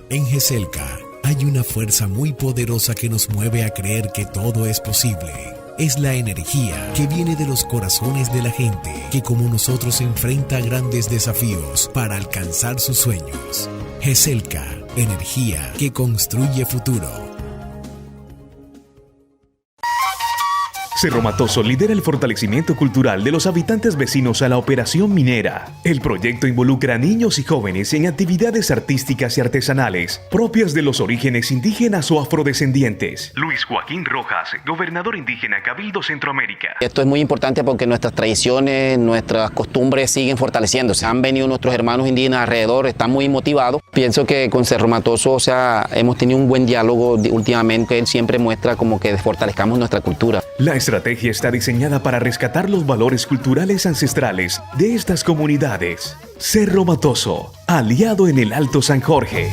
En GESELCA hay una fuerza muy poderosa que nos mueve a creer que todo es posible. Es la energía que viene de los corazones de la gente que como nosotros enfrenta grandes desafíos para alcanzar sus sueños. GESELCA, energía que construye futuro. Cerro Matoso lidera el fortalecimiento cultural de los habitantes vecinos a la operación minera. El proyecto involucra a niños y jóvenes en actividades artísticas y artesanales propias de los orígenes indígenas o afrodescendientes. Luis Joaquín Rojas, gobernador indígena Cabildo Centroamérica. Esto es muy importante porque nuestras tradiciones, nuestras costumbres siguen fortaleciéndose. Han venido nuestros hermanos indígenas alrededor, están muy motivados. Pienso que con Cerro Matoso, hemos tenido un buen diálogo últimamente. Él siempre muestra como que fortalezcamos nuestra cultura. La estrategia está diseñada para rescatar los valores culturales ancestrales de estas comunidades. Cerro Matoso, aliado en el Alto San Jorge.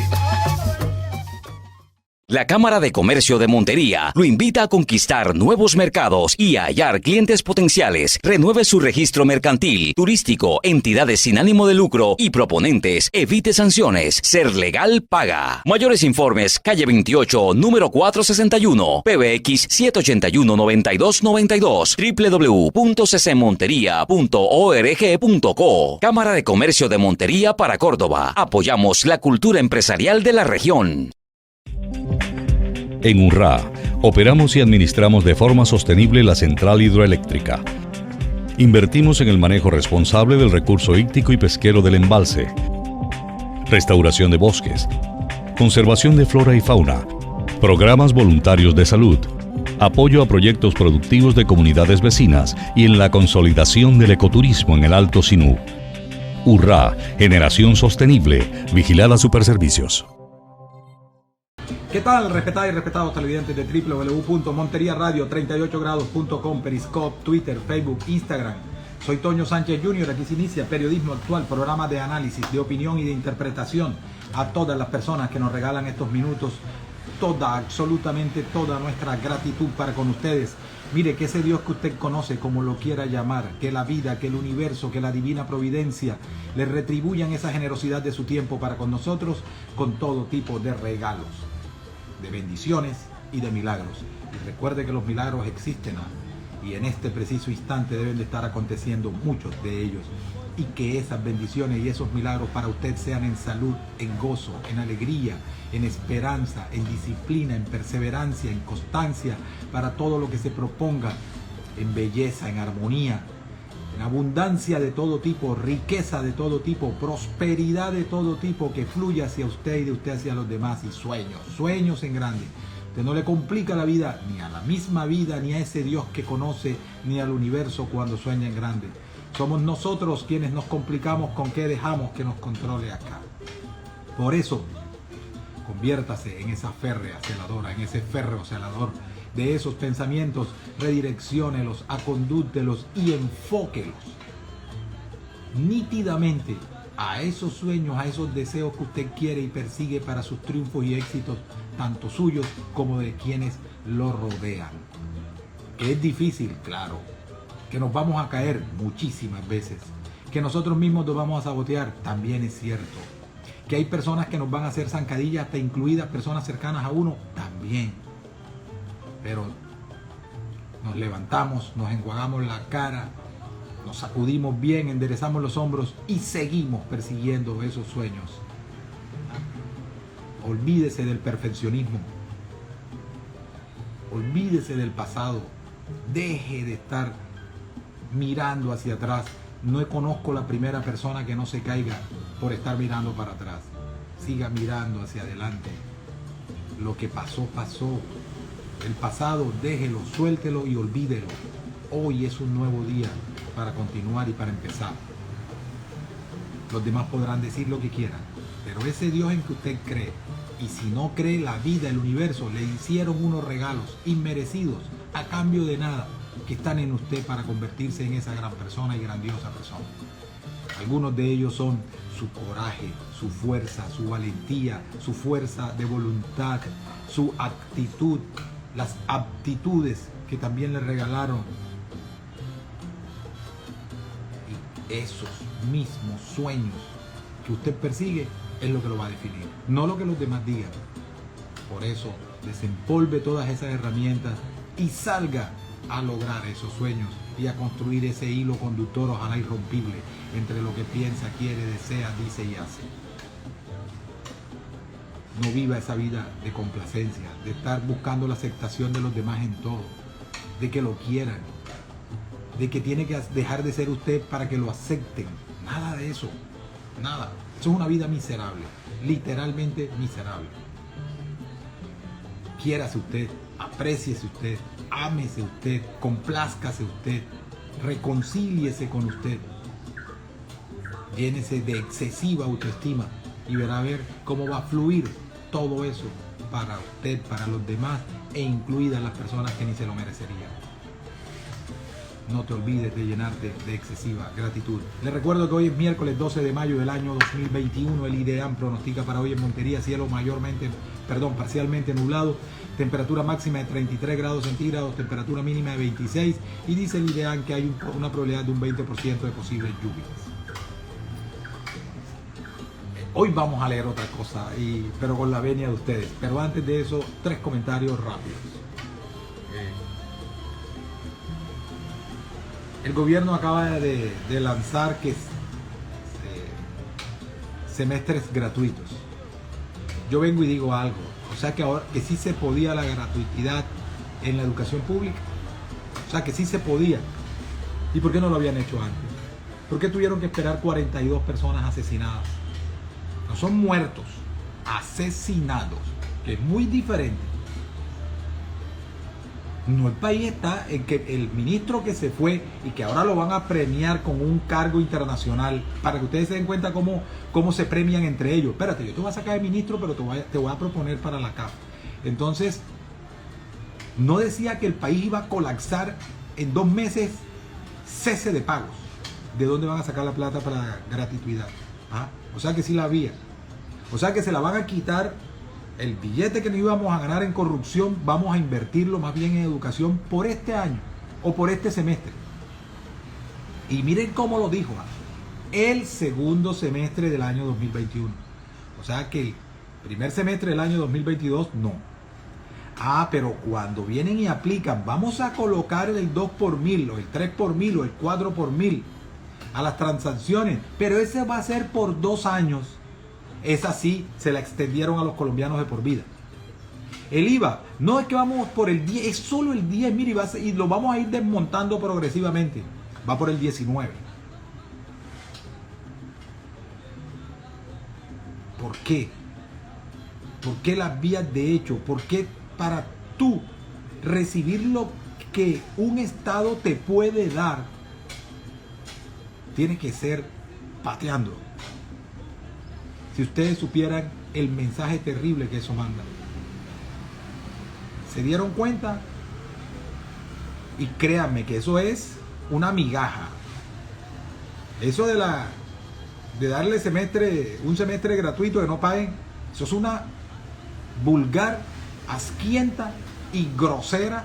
La Cámara de Comercio de Montería lo invita a conquistar nuevos mercados y a hallar clientes potenciales. Renueve su registro mercantil, turístico, entidades sin ánimo de lucro y proponentes. Evite sanciones. Ser legal paga. Mayores informes, calle 28, número 461, PBX 781-9292, www.ccmonteria.org.co. Cámara de Comercio de Montería para Córdoba. Apoyamos la cultura empresarial de la región. En UNRA, operamos y administramos de forma sostenible la central hidroeléctrica. Invertimos en el manejo responsable del recurso hídrico y pesquero del embalse, restauración de bosques, conservación de flora y fauna, programas voluntarios de salud, apoyo a proyectos productivos de comunidades vecinas y en la consolidación del ecoturismo en el Alto Sinú. URRA, generación sostenible, vigilada Superservicios. ¿Qué tal, respetadas y respetados televidentes de www.monteriaradio38grados.com, Periscope, Twitter, Facebook, Instagram? Soy Toño Sánchez Jr., aquí se inicia Periodismo Actual, programa de análisis, de opinión y de interpretación. A todas las personas que nos regalan estos minutos, absolutamente toda nuestra gratitud para con ustedes. Mire, que ese Dios que usted conoce, como lo quiera llamar, que la vida, que el universo, que la divina providencia le retribuyan esa generosidad de su tiempo para con nosotros, con todo tipo de regalos, de bendiciones y de milagros. Y recuerde que los milagros existen y en este preciso instante deben de estar aconteciendo muchos de ellos, y que esas bendiciones y esos milagros para usted sean en salud, en gozo, en alegría, en esperanza, en disciplina, en perseverancia, en constancia, para todo lo que se proponga, en belleza, en armonía, en abundancia de todo tipo, riqueza de todo tipo, prosperidad de todo tipo, que fluya hacia usted y de usted hacia los demás, y sueños en grande. Usted no le complica la vida, ni a la misma vida, ni a ese Dios que conoce, ni al universo cuando sueña en grande. Somos nosotros quienes nos complicamos con qué dejamos que nos controle acá. Por eso, conviértase en esa férrea celadora, en ese férreo celador de esos pensamientos, redirecciónelos, acondútelos y enfóquelos nítidamente a esos sueños, a esos deseos que usted quiere y persigue para sus triunfos y éxitos, tanto suyos como de quienes lo rodean. Que es difícil, claro, que nos vamos a caer muchísimas veces, que nosotros mismos nos vamos a sabotear, también es cierto, que hay personas que nos van a hacer zancadillas, hasta incluidas personas cercanas a uno, también. Pero nos levantamos, nos enjuagamos la cara, nos sacudimos bien, enderezamos los hombros y seguimos persiguiendo esos sueños. Olvídese del perfeccionismo, olvídese del pasado, deje de estar mirando hacia atrás. No conozco la primera persona que no se caiga por estar mirando para atrás. Siga mirando hacia adelante. Lo que pasó, pasó. El pasado, déjelo, suéltelo y olvídelo. Hoy es un nuevo día para continuar y para empezar. Los demás podrán decir lo que quieran, pero ese Dios en que usted cree, y si no cree, la vida, el universo, le hicieron unos regalos inmerecidos a cambio de nada, que están en usted para convertirse en esa gran persona y grandiosa persona. Algunos de ellos son su coraje, su fuerza, su valentía, su fuerza de voluntad, su actitud, las aptitudes que también le regalaron. Y esos mismos sueños que usted persigue es lo que lo va a definir, no lo que los demás digan. Por eso, desempolve todas esas herramientas y salga a lograr esos sueños y a construir ese hilo conductor, ojalá irrompible, entre lo que piensa, quiere, desea, dice y hace. No viva esa vida de complacencia, de estar buscando la aceptación de los demás en todo, de que lo quieran, de que tiene que dejar de ser usted para que lo acepten. Nada de eso, nada. Eso es una vida miserable, literalmente miserable. Quiérase usted, apréciese usted, ámese usted, complázcase usted, reconcíliese con usted. Llénese de excesiva autoestima y verá a ver cómo va a fluir todo eso para usted, para los demás e incluidas las personas que ni se lo merecerían. No te olvides de llenarte de excesiva gratitud. Les recuerdo que hoy es miércoles 12 de mayo del año 2021. El IDEAM pronostica para hoy en Montería cielo parcialmente nublado, temperatura máxima de 33 grados centígrados, temperatura mínima de 26 y dice el IDEAM que hay una probabilidad de un 20% de posibles lluvias. Hoy vamos a leer otra cosa, pero con la venia de ustedes. Pero antes de eso, 3 comentarios rápidos. El gobierno acaba de lanzar semestres gratuitos. Yo vengo y digo algo. O sea que ahora que sí se podía la gratuidad en la educación pública. O sea que sí se podía. ¿Y por qué no lo habían hecho antes? ¿Por qué tuvieron que esperar 42 personas asesinadas? No son muertos, asesinados, que es muy diferente. No, el país está en que el ministro que se fue y que ahora lo van a premiar con un cargo internacional, para que ustedes se den cuenta cómo se premian entre ellos. Espérate, yo te voy a sacar de ministro, pero te voy a proponer para la CAF. Entonces, no decía que el país iba a colapsar en 2 meses, cese de pagos. ¿De dónde van a sacar la plata para la gratuidad? ¿Ah? O sea que sí la había. O sea que se la van a quitar. El billete que nos íbamos a ganar en corrupción, vamos a invertirlo más bien en educación por este año o por este semestre. Y miren cómo lo dijo, el segundo semestre del año 2021. O sea que el primer semestre del año 2022 no. Pero cuando vienen y aplican, vamos a colocar el 2 por 1000 o el 3 por 1000 o el 4 por 1000 a las transacciones, pero ese va a ser por 2 años. Esa sí se la extendieron a los colombianos de por vida. El IVA, no es que vamos por el 10, es solo el 10, mire, y lo vamos a ir desmontando progresivamente. Va por el 19. ¿Por qué? ¿Por qué las vías de hecho? ¿Por qué para tú recibir lo que un Estado te puede dar, tiene que ser pateando? Si ustedes supieran el mensaje terrible que eso manda. ¿Se dieron cuenta? Y créanme que eso es una migaja. Eso de darle un semestre gratuito que no paguen, eso es una vulgar, asquienta y grosera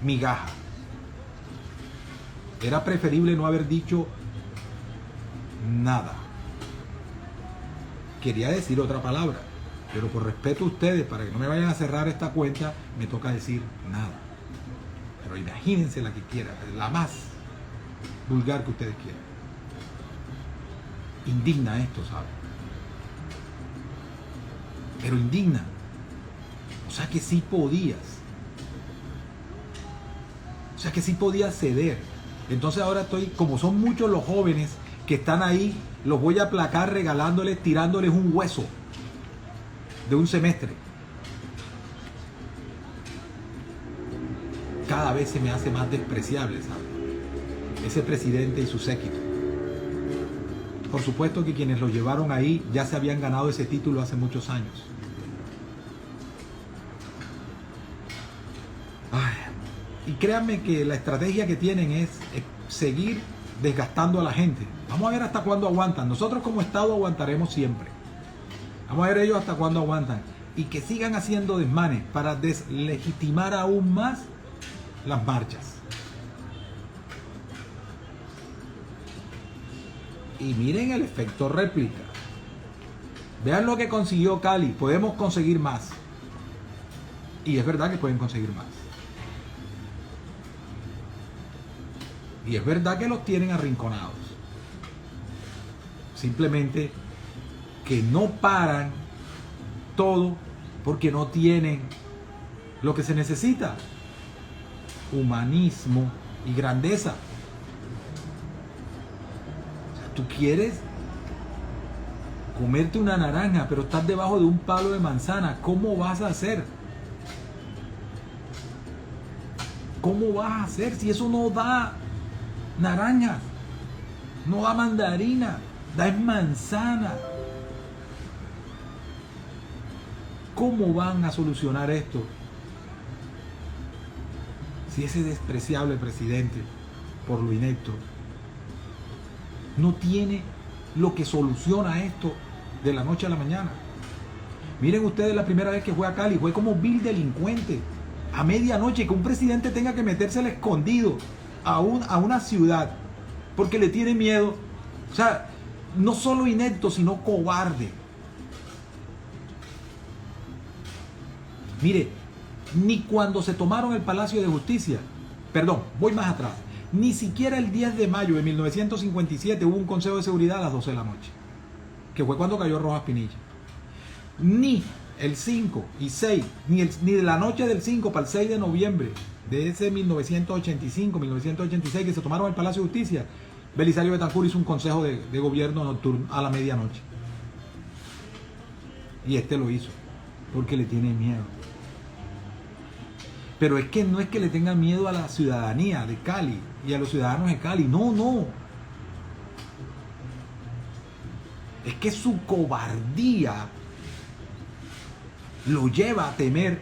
migaja. Era preferible no haber dicho nada. Quería decir otra palabra, pero por respeto a ustedes, para que no me vayan a cerrar esta cuenta, me toca decir nada. Pero imagínense la que quieran, la más vulgar que ustedes quieran. Indigna esto, ¿saben? Pero indigna. O sea que sí podías. O sea que sí podías ceder. Entonces ahora como son muchos los jóvenes que están ahí, los voy a aplacar regalándoles, tirándoles un hueso de un semestre. Cada vez se me hace más despreciable, ¿sabes? Ese presidente y su séquito. Por supuesto que quienes lo llevaron ahí ya se habían ganado ese título hace muchos años. Y créanme que la estrategia que tienen es seguir desgastando a la gente. Vamos a ver hasta cuándo aguantan. Nosotros como Estado aguantaremos siempre. Vamos a ver ellos hasta cuándo aguantan. Y que sigan haciendo desmanes para deslegitimar aún más las marchas. Y miren el efecto réplica. Vean lo que consiguió Cali. Podemos conseguir más. Y es verdad que pueden conseguir más. Y es verdad que los tienen arrinconados. Simplemente que no paran todo porque no tienen lo que se necesita: humanismo y grandeza. O sea, tú quieres comerte una naranja, pero estás debajo de un palo de manzana. ¿Cómo vas a hacer? ¿Cómo vas a hacer si eso no da naranjas? No da mandarina, da es manzana. ¿Cómo van a solucionar esto si ese despreciable presidente, por lo inepto, no tiene lo que soluciona esto de la noche a la mañana? Miren ustedes, la primera vez que fue a Cali, fue como vil delincuente. A medianoche, que un presidente tenga que meterse al escondido a una ciudad porque le tiene miedo. O sea, no solo inepto, sino cobarde. Mire, ni cuando se tomaron el Palacio de Justicia, perdón, voy más atrás, ni siquiera el 10 de mayo de 1957 hubo un Consejo de Seguridad a las 12 de la noche, que fue cuando cayó Rojas Pinilla. Ni el 5 y 6, ni de la noche del 5 para el 6 de noviembre de ese 1985, 1986 que se tomaron el Palacio de Justicia, Belisario Betancur hizo un consejo de gobierno nocturno a la medianoche. Y este lo hizo porque le tiene miedo. Pero es que no es que le tenga miedo a la ciudadanía de Cali y a los ciudadanos de Cali. No, no. Es que su cobardía lo lleva a temer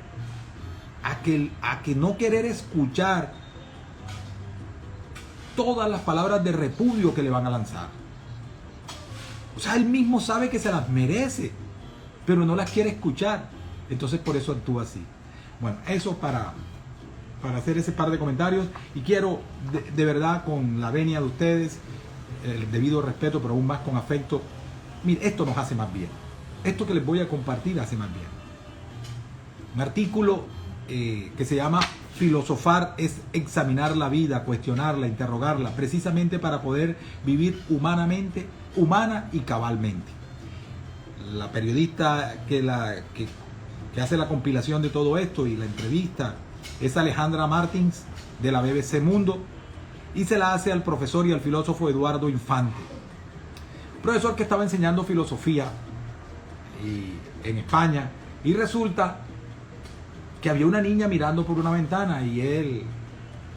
a que no querer escuchar todas las palabras de repudio que le van a lanzar. O sea, él mismo sabe que se las merece, pero no las quiere escuchar. Entonces por eso actúa así. Bueno, eso para hacer ese par de comentarios. Y quiero de verdad, con la venia de ustedes, el debido respeto, pero aún más con afecto. Mire, esto nos hace más bien. Esto que les voy a compartir hace más bien. Un artículo que se llama Filosofar es examinar la vida, cuestionarla, interrogarla, precisamente para poder vivir humana y cabalmente. La periodista que hace la compilación de todo esto y la entrevista es Alejandra Martins, de la BBC Mundo, y se la hace al profesor y al filósofo Eduardo Infante, profesor que estaba enseñando filosofía en España, y resulta que había una niña mirando por una ventana y él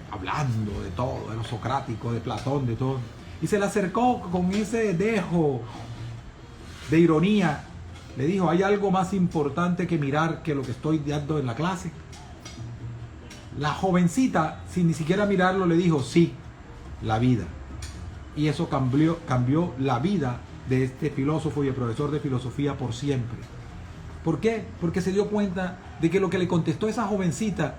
hablando de todo, de lo socrático, de Platón, de todo, y se le acercó con ese dejo de ironía. Le dijo: ¿hay algo más importante que mirar que lo que estoy dando en la clase? La jovencita, sin ni siquiera mirarlo, le dijo: sí, la vida. Y eso cambió la vida de este filósofo y el profesor de filosofía por siempre. ¿Por qué? Porque se dio cuenta de que lo que le contestó esa jovencita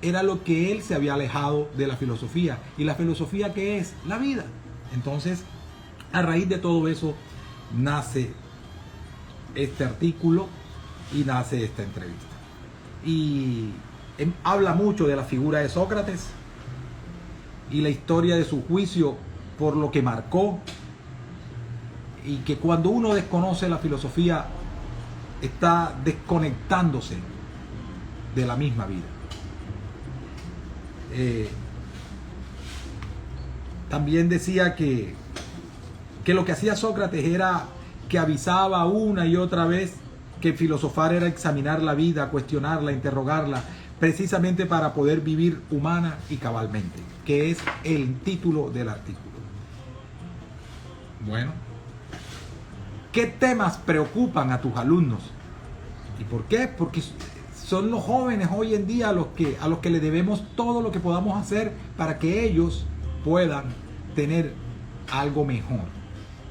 era lo que él se había alejado de la filosofía. ¿Y la filosofía qué es? La vida. Entonces, a raíz de todo eso, nace este artículo y nace esta entrevista. Y habla mucho de la figura de Sócrates y la historia de su juicio por lo que marcó, y que cuando uno desconoce la filosofía está desconectándose de la misma vida. También decía que lo que hacía Sócrates era que avisaba una y otra vez que filosofar era examinar la vida, cuestionarla, interrogarla, precisamente para poder vivir humana y cabalmente, que es el título del artículo. Bueno, ¿qué temas preocupan a tus alumnos? ¿Y por qué? Porque son los jóvenes hoy en día a los que le debemos todo lo que podamos hacer para que ellos puedan tener algo mejor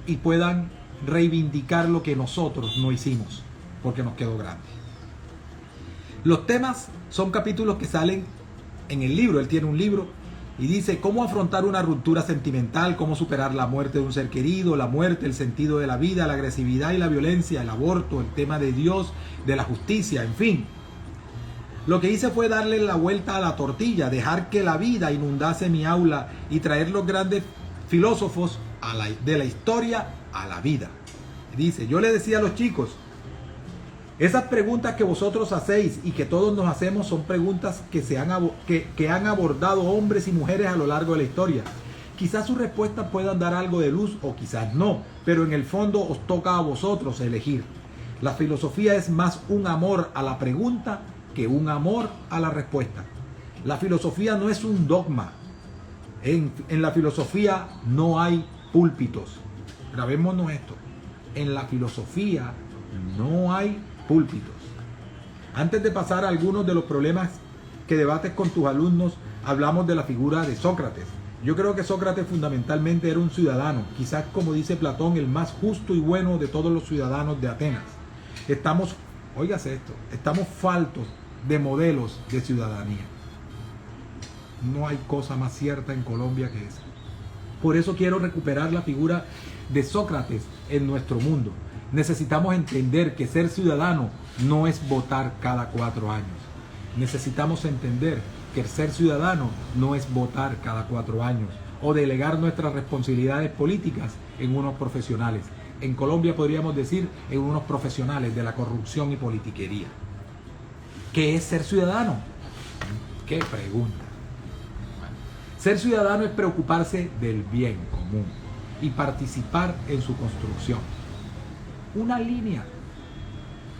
y puedan reivindicar lo que nosotros no hicimos porque nos quedó grande. Los temas son capítulos que salen en el libro. Él tiene un libro Y dice, ¿cómo afrontar una ruptura sentimental? ¿Cómo superar la muerte de un ser querido? La muerte, el sentido de la vida, la agresividad y la violencia, el aborto, el tema de Dios, de la justicia, en fin. Lo que hice fue darle la vuelta a la tortilla, dejar que la vida inundase mi aula y traer los grandes filósofos de la historia a la vida. Dice, yo le decía a los chicos, esas preguntas que vosotros hacéis y que todos nos hacemos son preguntas que han abordado hombres y mujeres a lo largo de la historia. Quizás sus respuestas puedan dar algo de luz o quizás no, pero en el fondo os toca a vosotros elegir. La filosofía es más un amor a la pregunta que un amor a la respuesta. La filosofía no es un dogma. En la filosofía no hay púlpitos. Grabémonos esto. En la filosofía no hay púlpitos. Antes de pasar a algunos de los problemas que debates con tus alumnos, hablamos de la figura de Sócrates. Yo creo que Sócrates fundamentalmente era un ciudadano, quizás como dice Platón, el más justo y bueno de todos los ciudadanos de Atenas. Óigase esto, estamos faltos de modelos de ciudadanía. No hay cosa más cierta en Colombia que esa. Por eso quiero recuperar la figura de Sócrates en nuestro mundo. Necesitamos entender que ser ciudadano no es votar cada 4 años. Necesitamos entender que el ser ciudadano no es votar cada 4 años o delegar nuestras responsabilidades políticas en unos profesionales. En Colombia podríamos decir en unos profesionales de la corrupción y politiquería. ¿Qué es ser ciudadano? ¿Qué pregunta? Bueno, ser ciudadano es preocuparse del bien común y participar en su construcción. Una línea.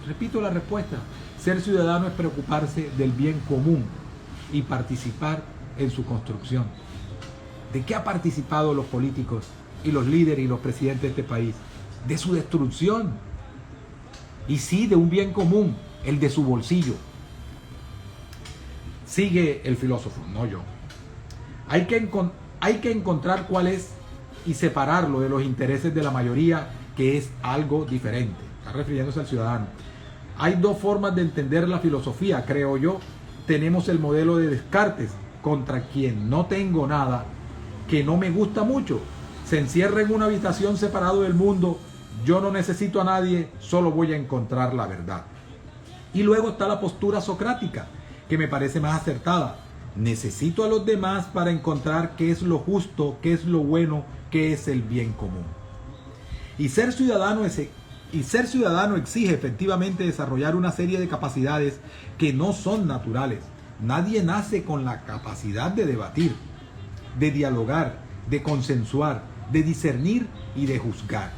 Repito la respuesta. Ser ciudadano es preocuparse del bien común y participar en su construcción. ¿De qué han participado los políticos y los líderes y los presidentes de este país? De su destrucción. Y sí, de un bien común, el de su bolsillo. Sigue el filósofo, no yo. Hay que encontrar cuál es y separarlo de los intereses de la mayoría, que es algo diferente. Está refiriéndose al ciudadano. Hay 2 formas de entender la filosofía, creo yo. Tenemos el modelo de Descartes, contra quien no tengo nada, que no me gusta mucho. Se encierra en una habitación separado del mundo. Yo no necesito a nadie, solo voy a encontrar la verdad. Y luego está la postura socrática, que me parece más acertada. Necesito a los demás para encontrar qué es lo justo, qué es lo bueno, qué es el bien común. Y ser ciudadano exige efectivamente desarrollar una serie de capacidades que no son naturales. Nadie nace con la capacidad de debatir, de dialogar, de consensuar, de discernir y de juzgar.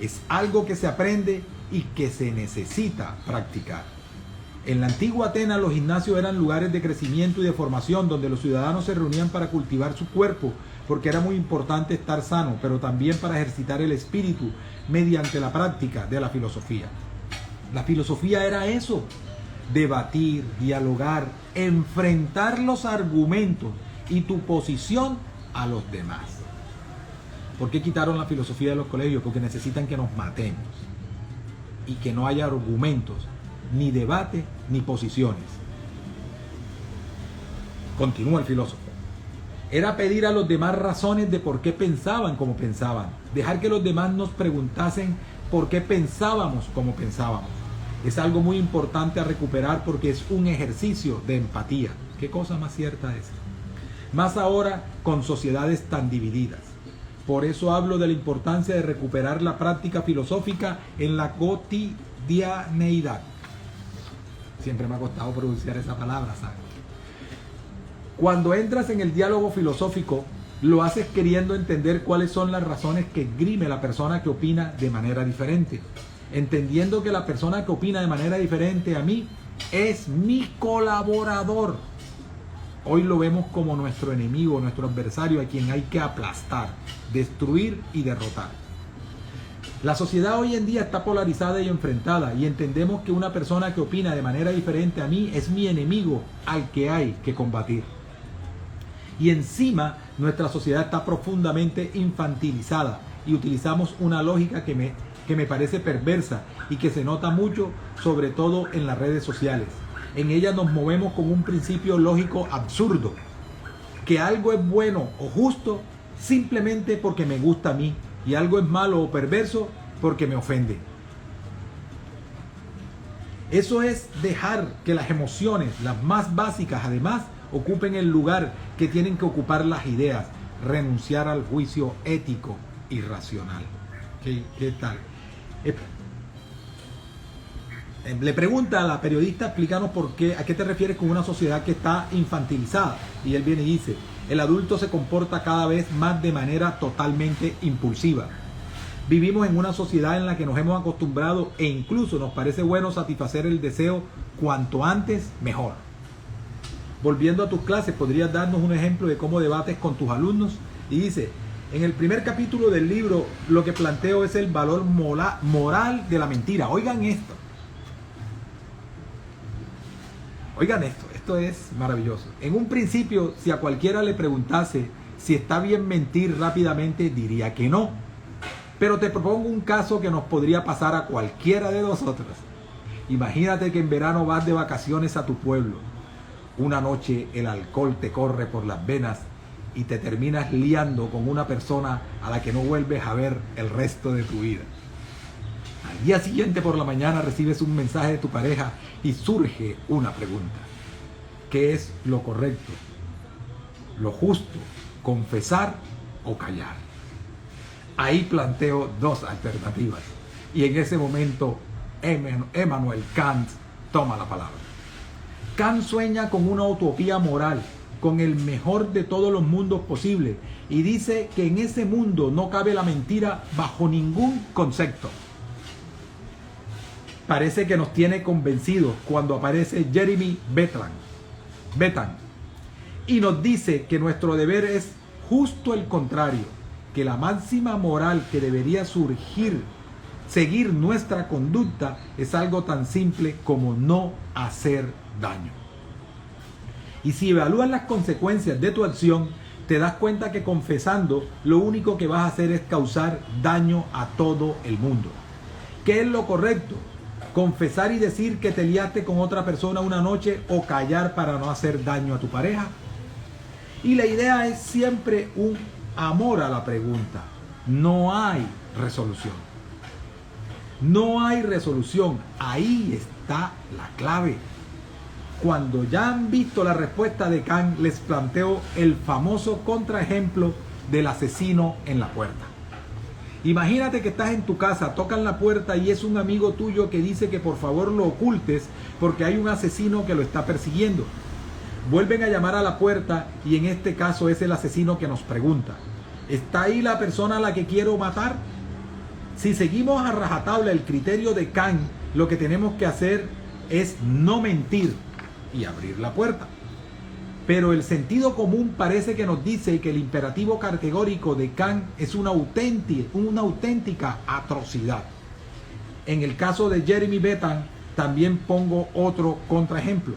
Es algo que se aprende y que se necesita practicar. En la antigua Atenas los gimnasios eran lugares de crecimiento y de formación donde los ciudadanos se reunían para cultivar su cuerpo, porque era muy importante estar sano, pero también para ejercitar el espíritu mediante la práctica de la filosofía. La filosofía era eso, debatir, dialogar, enfrentar los argumentos y tu posición a los demás. ¿Por qué quitaron la filosofía de los colegios? Porque necesitan que nos matemos y que no haya argumentos, ni debate, ni posiciones. Continúa el filósofo. Era pedir a los demás razones de por qué pensaban como pensaban. Dejar que los demás nos preguntasen por qué pensábamos como pensábamos. Es algo muy importante a recuperar porque es un ejercicio de empatía. ¿Qué cosa más cierta es? Más ahora con sociedades tan divididas. Por eso hablo de la importancia de recuperar la práctica filosófica en la cotidianeidad. Siempre me ha costado pronunciar esa palabra, ¿sabes? Cuando entras en el diálogo filosófico, lo haces queriendo entender cuáles son las razones que esgrime la persona que opina de manera diferente. Entendiendo que la persona que opina de manera diferente a mí es mi colaborador. Hoy lo vemos como nuestro enemigo, nuestro adversario, a quien hay que aplastar, destruir y derrotar. La sociedad hoy en día está polarizada y enfrentada y entendemos que una persona que opina de manera diferente a mí es mi enemigo al que hay que combatir. Y encima nuestra sociedad está profundamente infantilizada y utilizamos una lógica que me parece perversa y que se nota mucho, sobre todo en las redes sociales. En ella nos movemos con un principio lógico absurdo, que algo es bueno o justo simplemente porque me gusta a mí y algo es malo o perverso porque me ofende. Eso es dejar que las emociones, las más básicas además, ocupen el lugar que tienen que ocupar las ideas, renunciar al juicio ético y racional. ¿Qué tal? Le pregunta a la periodista, explícanos por qué, a qué te refieres con una sociedad que está infantilizada. Y él viene y dice, el adulto se comporta cada vez más de manera totalmente impulsiva. Vivimos en una sociedad en la que nos hemos acostumbrado e incluso nos parece bueno satisfacer el deseo cuanto antes mejor. Volviendo a tus clases, ¿podrías darnos un ejemplo de cómo debates con tus alumnos? Y dice, en el primer capítulo del libro lo que planteo es el valor moral de la mentira. Oigan esto. Oigan esto es maravilloso. En un principio, si a cualquiera le preguntase si está bien mentir rápidamente, diría que no. Pero te propongo un caso que nos podría pasar a cualquiera de nosotros. Imagínate que en verano vas de vacaciones a tu pueblo. Una noche el alcohol te corre por las venas y te terminas liando con una persona a la que no vuelves a ver el resto de tu vida. Al día siguiente por la mañana recibes un mensaje de tu pareja y surge una pregunta. ¿Qué es lo correcto? ¿Lo justo? ¿Confesar o callar? Ahí planteo dos alternativas. Y en ese momento Immanuel Kant toma la palabra. Kant sueña con una utopía moral, con el mejor de todos los mundos posibles, y dice que en ese mundo no cabe la mentira bajo ningún concepto. Parece que nos tiene convencidos cuando aparece Jeremy Bentham y nos dice que nuestro deber es justo el contrario, que la máxima moral que debería seguir nuestra conducta es algo tan simple como no hacer daño. Y si evalúas las consecuencias de tu acción, te das cuenta que confesando lo único que vas a hacer es causar daño a todo el mundo. ¿Qué es lo correcto? ¿Confesar y decir que te liaste con otra persona una noche o callar para no hacer daño a tu pareja? Y la idea es siempre un amor a la pregunta. No hay resolución. No hay resolución. Ahí está la clave. Cuando ya han visto la respuesta de Kant, les planteo el famoso contraejemplo del asesino en la puerta. Imagínate que estás en tu casa, tocan la puerta y es un amigo tuyo que dice que por favor lo ocultes porque hay un asesino que lo está persiguiendo. Vuelven a llamar a la puerta y en este caso es el asesino que nos pregunta, ¿está ahí la persona a la que quiero matar? Si seguimos a rajatabla el criterio de Kant, lo que tenemos que hacer es no mentir y abrir la puerta. Pero el sentido común parece que nos dice que el imperativo categórico de Kant es una auténtica atrocidad. En el caso de Jeremy Bentham también pongo otro contraejemplo.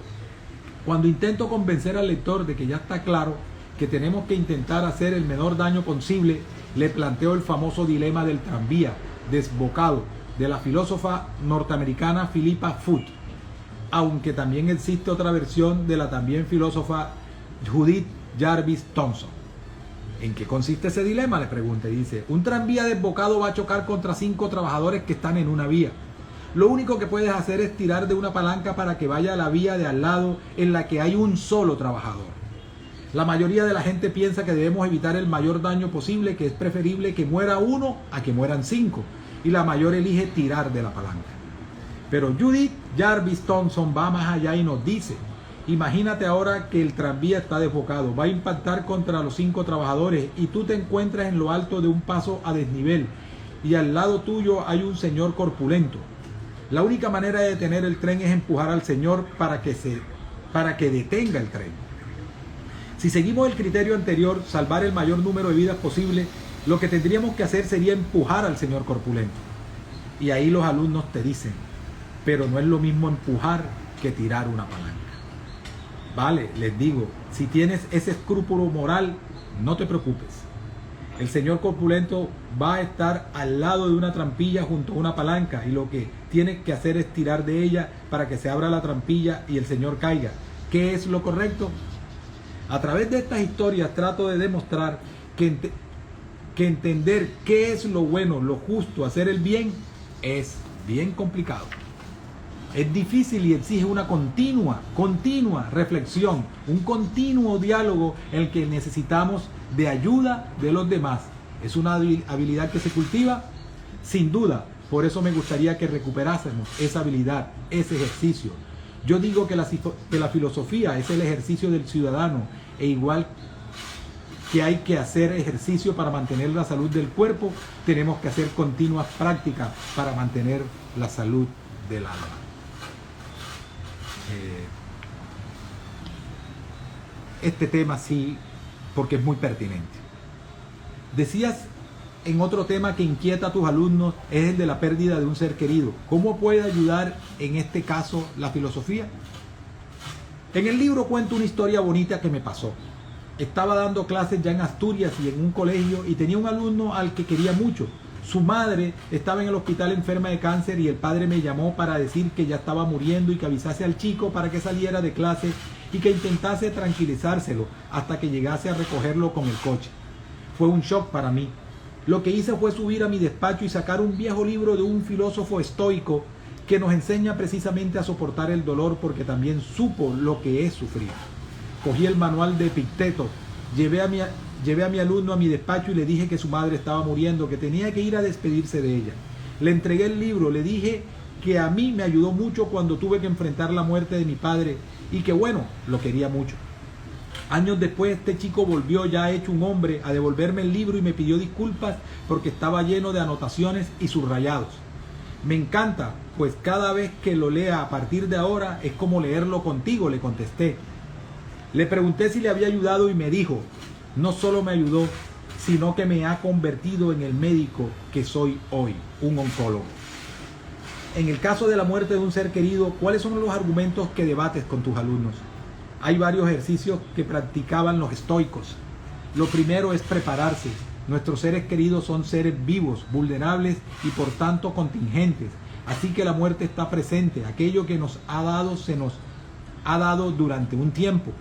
Cuando intento convencer al lector de que ya está claro que tenemos que intentar hacer el menor daño posible, le planteo el famoso dilema del tranvía desbocado de la filósofa norteamericana Philippa Foot, aunque también existe otra versión de la también filósofa Judith Jarvis Thomson. ¿En qué consiste ese dilema?, le pregunta y dice, un tranvía desbocado va a chocar contra 5 trabajadores que están en una vía. Lo único que puedes hacer es tirar de una palanca para que vaya a la vía de al lado en la que hay un solo trabajador. La mayoría de la gente piensa que debemos evitar el mayor daño posible, que es preferible que muera uno a que mueran 5, y la mayor elige tirar de la palanca. Pero Judith Jarvis Thomson va más allá y nos dice, imagínate ahora que el tranvía está desbocado, va a impactar contra los 5 trabajadores y tú te encuentras en lo alto de un paso a desnivel y al lado tuyo hay un señor corpulento. La única manera de detener el tren es empujar al señor para que detenga el tren. Si seguimos el criterio anterior, salvar el mayor número de vidas posible, lo que tendríamos que hacer sería empujar al señor corpulento. Y ahí los alumnos te dicen, pero no es lo mismo empujar que tirar una palanca. Vale, les digo, si tienes ese escrúpulo moral, no te preocupes. El señor corpulento va a estar al lado de una trampilla junto a una palanca y lo que tienes que hacer es tirar de ella para que se abra la trampilla y el señor caiga. ¿Qué es lo correcto? A través de estas historias trato de demostrar que entender qué es lo bueno, lo justo, hacer el bien, es bien complicado. Es difícil y exige una continua reflexión, un continuo diálogo en el que necesitamos de ayuda de los demás. Es una habilidad que se cultiva, sin duda. Por eso me gustaría que recuperásemos esa habilidad, ese ejercicio. Yo digo que la filosofía es el ejercicio del ciudadano, e igual que hay que hacer ejercicio para mantener la salud del cuerpo, tenemos que hacer continuas prácticas para mantener la salud del alma. Este tema sí, porque es muy pertinente. Decías en otro tema que inquieta a tus alumnos, es el de la pérdida de un ser querido. ¿Cómo puede ayudar en este caso la filosofía? En el libro cuento una historia bonita que me pasó. Estaba dando clases ya en Asturias y en un colegio, y tenía un alumno al que quería mucho. Su madre estaba en el hospital enferma de cáncer, y el padre me llamó para decir que ya estaba muriendo y que avisase al chico para que saliera de clase y que intentase tranquilizárselo hasta que llegase a recogerlo con el coche. Fue un shock para mí. Lo que hice fue subir a mi despacho y sacar un viejo libro de un filósofo estoico que nos enseña precisamente a soportar el dolor, porque también supo lo que es sufrir. Cogí el manual de Epicteto, llevé a mi alumno a mi despacho y le dije que su madre estaba muriendo, que tenía que ir a despedirse de ella. Le entregué el libro, le dije que a mí me ayudó mucho cuando tuve que enfrentar la muerte de mi padre y que bueno, lo quería mucho. Años después, este chico volvió ya hecho un hombre a devolverme el libro y me pidió disculpas porque estaba lleno de anotaciones y subrayados. Me encanta, pues cada vez que lo lea a partir de ahora es como leerlo contigo, le contesté. Le pregunté si le había ayudado y me dijo, no solo me ayudó, sino que me ha convertido en el médico que soy hoy, un oncólogo. En el caso de la muerte de un ser querido, ¿cuáles son los argumentos que debates con tus alumnos? Hay varios ejercicios que practicaban los estoicos. Lo primero es prepararse. Nuestros seres queridos son seres vivos, vulnerables y por tanto contingentes. Así que la muerte está presente. Aquello que nos ha dado se nos ha dado durante un tiempo.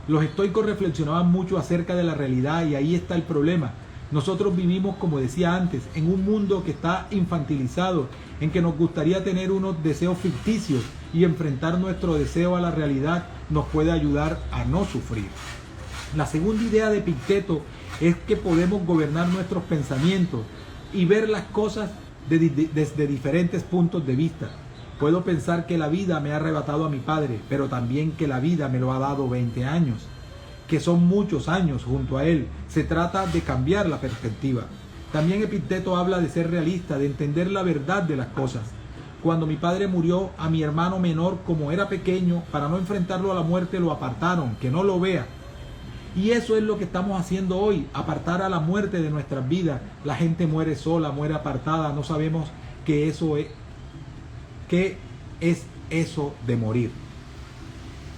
Los estoicos reflexionaban mucho acerca de la realidad, y ahí está el problema. Nosotros vivimos, como decía antes, en un mundo que está infantilizado, en que nos gustaría tener unos deseos ficticios, y enfrentar nuestro deseo a la realidad nos puede ayudar a no sufrir. La segunda idea de Epicteto es que podemos gobernar nuestros pensamientos y ver las cosas desde diferentes puntos de vista. Puedo pensar que la vida me ha arrebatado a mi padre, pero también que la vida me lo ha dado 20 años, que son muchos años junto a él. Se trata de cambiar la perspectiva. También Epicteto habla de ser realista, de entender la verdad de las cosas. Cuando mi padre murió, a mi hermano menor, como era pequeño, para no enfrentarlo a la muerte lo apartaron, que no lo vea. Y eso es lo que estamos haciendo hoy, apartar a la muerte de nuestras vidas. La gente muere sola, muere apartada, no sabemos qué es eso de morir.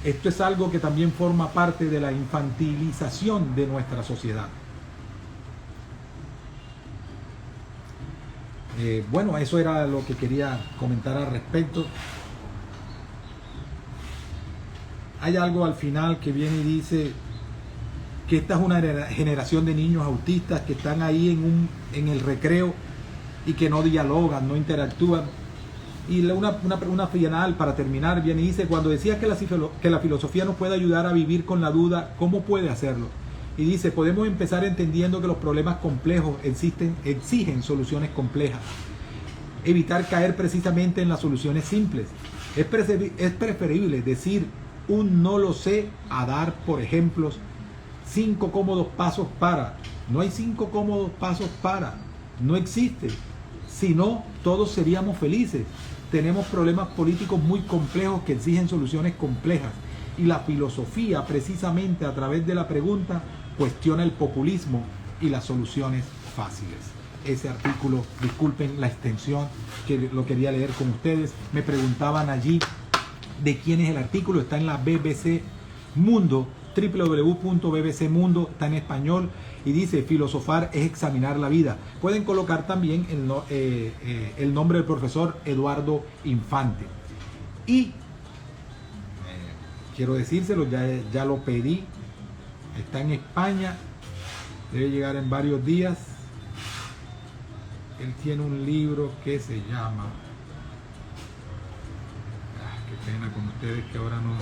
Esto es algo que también forma parte de la infantilización de nuestra sociedad. Bueno, eso era lo que quería comentar al respecto. Hay algo al final que viene y dice que esta es una generación de niños autistas que están ahí en el recreo y que no dialogan, no interactúan. Y una final para terminar viene y dice, cuando decías que la filosofía nos puede ayudar a vivir con la duda, ¿cómo puede hacerlo? Y dice, podemos empezar entendiendo que los problemas complejos exigen soluciones complejas. Evitar caer precisamente en las soluciones simples. Es preferible decir un no lo sé a dar, por ejemplo, 5 cómodos pasos para. No hay 5 cómodos pasos para. No existe. Si no, todos seríamos felices. Tenemos problemas políticos muy complejos que exigen soluciones complejas. Y la filosofía, precisamente a través de la pregunta, cuestiona el populismo y las soluciones fáciles. Ese artículo, disculpen la extensión, que lo quería leer con ustedes. Me preguntaban allí de quién es el artículo. Está en la BBC Mundo, www.BBC Mundo, está en español, y dice, filosofar es examinar la vida. Pueden colocar también el nombre del profesor Eduardo Infante. Y quiero decírselo, ya lo pedí, Está en España, debe llegar en varios días. Él tiene un libro que se llama, qué pena con ustedes que ahora no,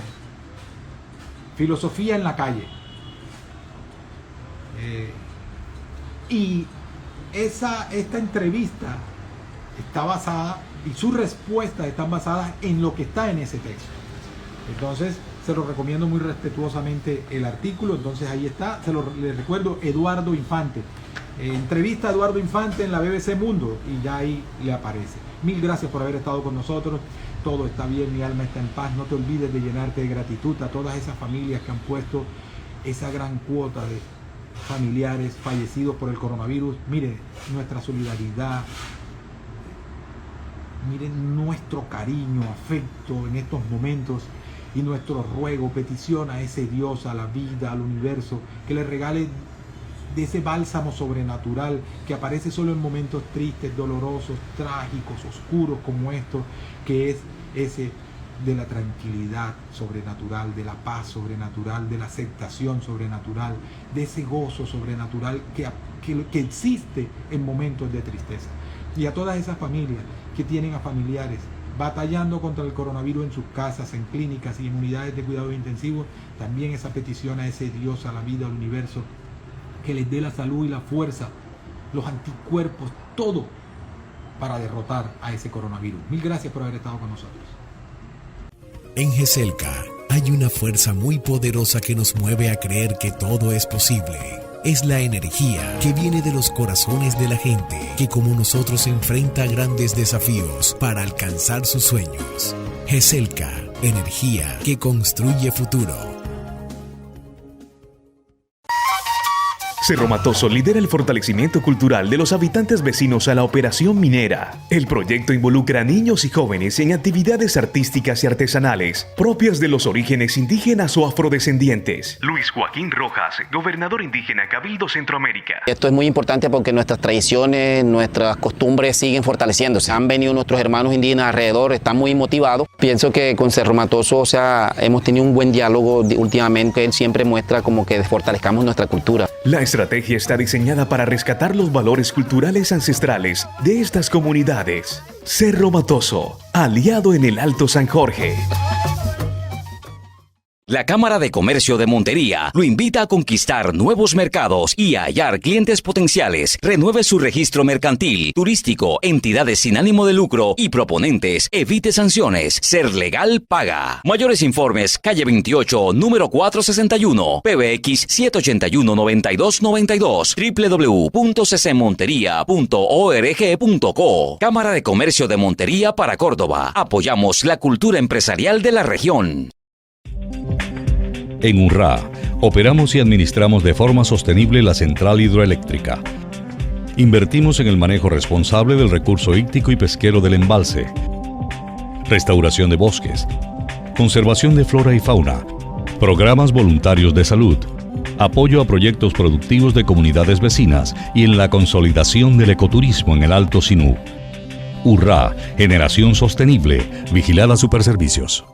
Filosofía en la calle. Y esta entrevista está basada, y sus respuestas están basadas en lo que está en ese texto. Entonces se lo recomiendo muy respetuosamente el artículo. Entonces ahí está, les recuerdo, Eduardo Infante, entrevista a Eduardo Infante en la BBC Mundo, y ya ahí le aparece. Mil gracias por haber estado con nosotros. Todo está bien, mi alma está en paz. No te olvides de llenarte de gratitud a todas esas familias que han puesto esa gran cuota de familiares fallecidos por el coronavirus. Miren nuestra solidaridad, miren nuestro cariño, afecto en estos momentos, y nuestro ruego, petición a ese Dios, a la vida, al universo, que le regale de ese bálsamo sobrenatural que aparece solo en momentos tristes, dolorosos, trágicos, oscuros como estos, que es ese de la tranquilidad sobrenatural, de la paz sobrenatural, de la aceptación sobrenatural, de ese gozo sobrenatural que existe en momentos de tristeza. Y a todas esas familias que tienen a familiares batallando contra el coronavirus en sus casas, en clínicas y en unidades de cuidados intensivos, también esa petición a ese Dios, a la vida, al universo, que les dé la salud y la fuerza, los anticuerpos, todo para derrotar a ese coronavirus. Mil gracias por haber estado con nosotros. En GESELCA hay una fuerza muy poderosa que nos mueve a creer que todo es posible. Es la energía que viene de los corazones de la gente que como nosotros enfrenta grandes desafíos para alcanzar sus sueños. GESELCA, energía que construye futuro. Cerro Matoso lidera el fortalecimiento cultural de los habitantes vecinos a la operación minera. El proyecto involucra a niños y jóvenes en actividades artísticas y artesanales propias de los orígenes indígenas o afrodescendientes. Luis Joaquín Rojas, gobernador indígena Cabildo Centroamérica. Esto es muy importante porque nuestras tradiciones, nuestras costumbres siguen fortaleciéndose. Han venido nuestros hermanos indígenas alrededor, están muy motivados. Pienso que con Cerro Matoso, hemos tenido un buen diálogo últimamente. Él siempre muestra como que fortalezcamos nuestra cultura. La estrategia está diseñada para rescatar los valores culturales ancestrales de estas comunidades. Cerro Matoso, aliado en el Alto San Jorge. La Cámara de Comercio de Montería lo invita a conquistar nuevos mercados y a hallar clientes potenciales. Renueve su registro mercantil, turístico, entidades sin ánimo de lucro y proponentes. Evite sanciones. Ser legal paga. Mayores informes, calle 28, número 461, PBX 781-9292, www.ccmonteria.org.co. Cámara de Comercio de Montería para Córdoba. Apoyamos la cultura empresarial de la región. En URRA, operamos y administramos de forma sostenible la central hidroeléctrica. Invertimos en el manejo responsable del recurso hídrico y pesquero del embalse, restauración de bosques, conservación de flora y fauna, programas voluntarios de salud, apoyo a proyectos productivos de comunidades vecinas y en la consolidación del ecoturismo en el Alto Sinú. URRA, generación sostenible, vigilada Superservicios.